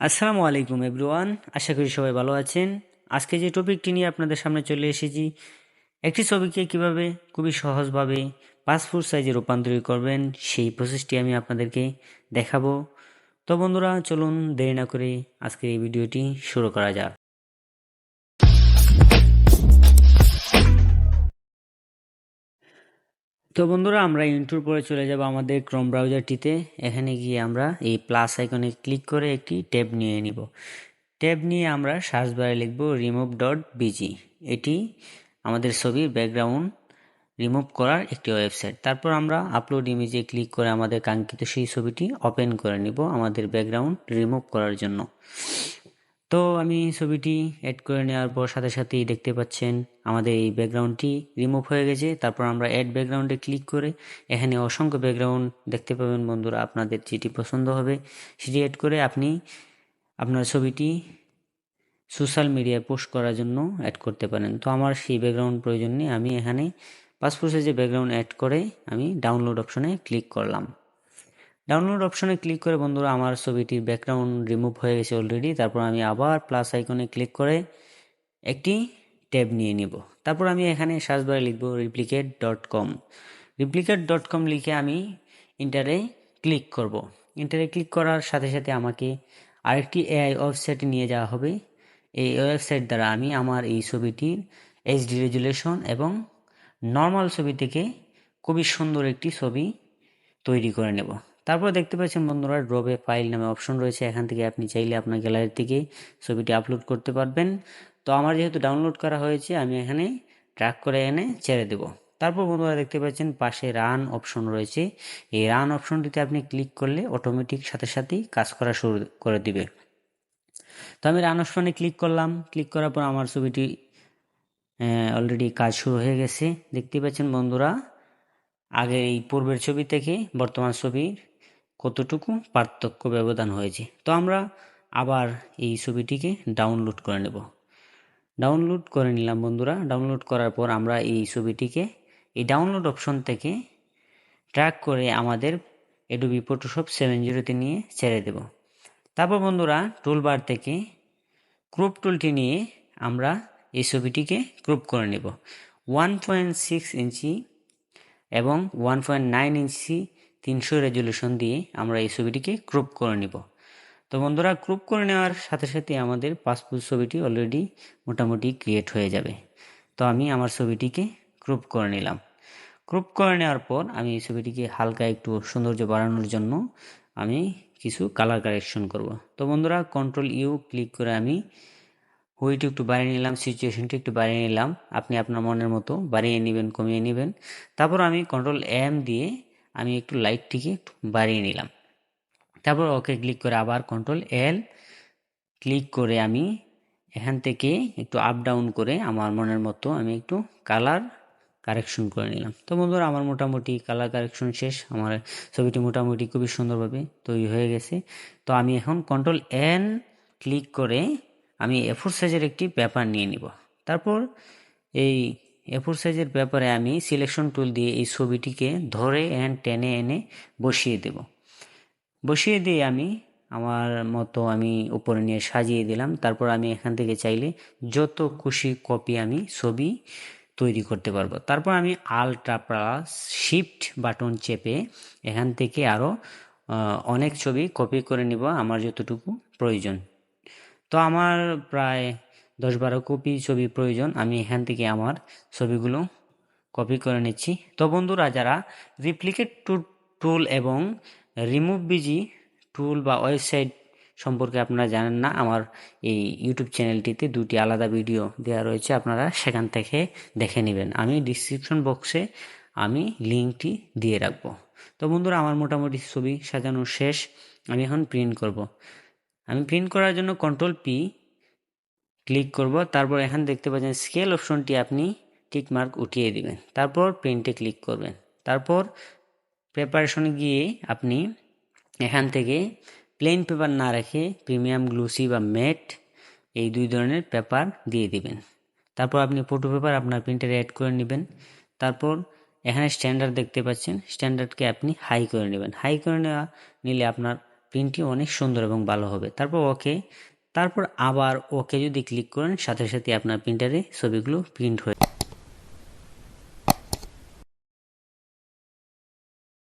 আসসালামু আলাইকুম এভরিওয়ান, আশা করি সবাই ভালো আছেন। আজকে যে টপিকটি নিয়ে আপনাদের সামনে চলে এসেছি, একটি ছবিকে কিভাবে খুবই সহজভাবে পাসপোর্ট সাইজে রূপান্তরিত করবেন সেই প্রসেসটি আমি আপনাদেরকে দেখাবো। তো বন্ধুরা, চলুন দেরি না করে আজকের এই ভিডিওটি শুরু করা যাক। তো বন্ধুরা, আমরা ইন্ট্রোর পরে চলে যাব আমাদের ক্রোম ব্রাউজারটিতে। এখানে গিয়ে আমরা এই প্লাস আইকনে ক্লিক করে একটি ট্যাব নিয়ে নিব। ট্যাব নিয়ে আমরা সার্চ বারে লিখব remove.bg। এটি আমাদের ছবির ব্যাকগ্রাউন্ড রিমুভ করার একটি ওয়েবসাইট। তারপর আমরা আপলোড ইমেজে ক্লিক করে আমাদের কাঙ্ক্ষিত সেই ছবিটি ওপেন করে নিব আমাদের ব্যাকগ্রাউন্ড রিমুভ করার জন্য। তো আমি ছবিটি অ্যাড করে নেওয়ার পর সাথে সাথেই দেখতে পাচ্ছেন আমাদের এই ব্যাকগ্রাউন্ডটি রিমুভ হয়ে গেছে। তারপর আমরা অ্যাড ব্যাকগ্রাউন্ডে ক্লিক করে এখানে অসংখ্য ব্যাকগ্রাউন্ড দেখতে পাবেন। বন্ধুরা, আপনাদের যেটি পছন্দ হবে সেটি অ্যাড করে আপনি আপনার ছবিটি সোশ্যাল মিডিয়ায় পোস্ট করার জন্য অ্যাড করতে পারেন। তো আমার সেই ব্যাকগ্রাউন্ড প্রয়োজন নেই, আমি এখানে পাসপোর্ট সাইজে ব্যাকগ্রাউন্ড অ্যাড করে আমি ডাউনলোড অপশনে ক্লিক করলাম। ডাউনলোড অপশনে ক্লিক করে বন্ধুরা আমার ছবিটির ব্যাকগ্রাউন্ড রিমুভ হয়ে গেছে অলরেডি। তারপর আমি আবার প্লাস আইকনে ক্লিক করে একটি ট্যাব নিয়ে নিব। তারপর আমি এখানে সার্চ বারে লিখব replicate.com। replicate.com লিখে আমি ইন্টারে ক্লিক করব। ইন্টারে ক্লিক করার সাথে সাথে আমাকে আরেকটি এআই ওয়েবসাইটে নিয়ে যাওয়া হবে। এই ওয়েবসাইট দ্বারা আমি আমার এই ছবিটির এইচডি রেজুলেশন এবং নর্মাল ছবি থেকে খুবই সুন্দর একটি ছবি তৈরি করে নেব। তারপর দেখতে পাচ্ছেন বন্ধুরা, ড্রপে ফাইল নামে অপশন রয়েছে। এখান থেকে আপনি চাইলে আপনার গ্যালারি থেকে ছবিটি আপলোড করতে পারবেন। তো আমার যেহেতু ডাউনলোড করা হয়েছে, আমি এখানে ড্র্যাগ করে এনে ছেড়ে দেব। তারপর বন্ধুরা দেখতে পাচ্ছেন পাশে রান অপশন রয়েছে। এই রান অপশনটিতে আপনি ক্লিক করলে অটোমেটিক সাথে সাথেই কাজ করা শুরু করে দিবে। তো আমি রান অপশনে ক্লিক করলাম। ক্লিক করার পর আমার ছবিটি অলরেডি কাজ শুরু হয়ে গেছে। দেখতে পাচ্ছেন বন্ধুরা, আগে এই পূর্বের ছবি থেকে বর্তমান ছবির কতটুকু পার্থক্য ব্যবধান হয়েছে। তো আমরা আবার এই ছবিটিকে ডাউনলোড করে নেব। ডাউনলোড করে নিলাম বন্ধুরা। ডাউনলোড করার পর আমরা এই ছবিটিকে এই ডাউনলোড অপশন থেকে ট্র্যাক করে আমাদের অ্যাডোবি ফটোশপ 7.0-তে নিয়ে ছেড়ে দেব। তারপর বন্ধুরা টুলবার থেকে ক্রপ টুলটি নিয়ে আমরা এই ছবিটিকে ক্রপ করে নেব। 1.6 ইঞ্চি এবং 1.9 ইঞ্চি 300 রেজুলেশন দিয়ে আমরা এই ছবিটিকে ক্রপ করে নিব। তো বন্ধুরা, ক্রপ করে নেওয়ার সাথে সাথে আমাদের পাসপোর্ট ছবিটি অলরেডি মোটামুটি ক্রিয়েট হয়ে যাবে। তো আমি আমার ছবিটিকে ক্রপ করে নিলাম। ক্রপ করে নেওয়ার পর আমি এই ছবিটিকে হালকা একটু সৌন্দর্য বাড়ানোর জন্য আমি কিছু কালার কারেকশন করব। তো বন্ধুরা, Ctrl+U ক্লিক করে আমি হুইট একটু বাড়িয়ে নিলাম, সিচুয়েশনটি একটু বাড়িয়ে নিলাম। আপনি আপনার মনের মতো বাড়িয়ে নেবেন, কমিয়ে নেবেন। তারপর আমি Ctrl+M দিয়ে আমি একটু লাইটটিকে একটু বাড়িয়ে নিলাম। তারপর ওকে ক্লিক করে আবার Ctrl+L ক্লিক করে আমি এখান থেকে একটু আপ ডাউন করে আমার মনের মতো আমি একটু কালার কারেকশন করে নিলাম। তো বন্ধুরা, আমার মোটামুটি কালার কারেকশন শেষ। আমার ছবিটি মোটামুটি খুবই সুন্দরভাবে তৈরি হয়ে গেছে। তো আমি এখন Ctrl+N ক্লিক করে আমি A4 সাইজের একটি পেপার নিয়ে নিব। তারপর এই A4 সাইজের পেপারে আমি সিলেকশন টুল দিয়ে এই ছবিটিকে ধরে টেনে এনে বসিয়ে দেব। বসিয়ে দিয়ে আমি আমার মতো আমি উপরে নিয়ে সাজিয়ে দিলাম। তারপর আমি এখান থেকে চাইলে যত খুশি কপি আমি ছবি তৈরি করতে পারবো। তারপর আমি আল্ট্রা প্লাস শিফট বাটন চেপে এখান থেকে আরও অনেক ছবি কপি করে নিব আমার যতটুকু প্রয়োজন। তো আমার প্রায় 10-12 কপি ছবি প্রয়োজন। আমি এখান থেকে আমার ছবিগুলো কপি করে নিচ্ছি। তো বন্ধুরা, যারা রিপ্লিকেট টুল এবং রিমুভ বিজি টুল বা ওয়েবসাইট সম্পর্কে আপনারা জানেন না, আমার এই ইউটিউব চ্যানেলটিতে দুটি আলাদা ভিডিও দেওয়া রয়েছে, আপনারা সেখান থেকে দেখে নেবেন। আমি ডিসক্রিপশন বক্সে আমি লিঙ্কটি দিয়ে রাখবো। তো বন্ধুরা, আমার মোটামুটি ছবি সাজানো শেষ। আমি এখন প্রিন্ট করব। আমি প্রিন্ট করার জন্য Ctrl+P ক্লিক করব। তারপর এখানে দেখতে পাচ্ছেন স্কেল অপশনটি আপনি টিক মার্ক উঠিয়ে দিবেন। তারপর প্রিন্টে ক্লিক করবেন। তারপর প্রিপারেশনে গিয়ে আপনি এখান থেকে প্লেন পেপার না রেখে প্রিমিয়াম গ্লুসি বা ম্যাট এই দুই ধরনের পেপার দিয়ে দিবেন। তারপর আপনি ফটো পেপার আপনার প্রিন্টারে অ্যাড করে নেবেন। তারপর এখানে স্ট্যান্ডার্ড দেখতে পাচ্ছেন, স্ট্যান্ডার্ডকে আপনি হাই করে নেবেন। হাই করে নিলে আপনার প্রিন্টটি অনেক সুন্দর এবং ভালো হবে। তারপর ওকে, তারপর আবার ওকে যদি ক্লিক করেন সাথে সাথে আপনার প্রিন্টারে ছবিগুলো প্রিন্ট হয়ে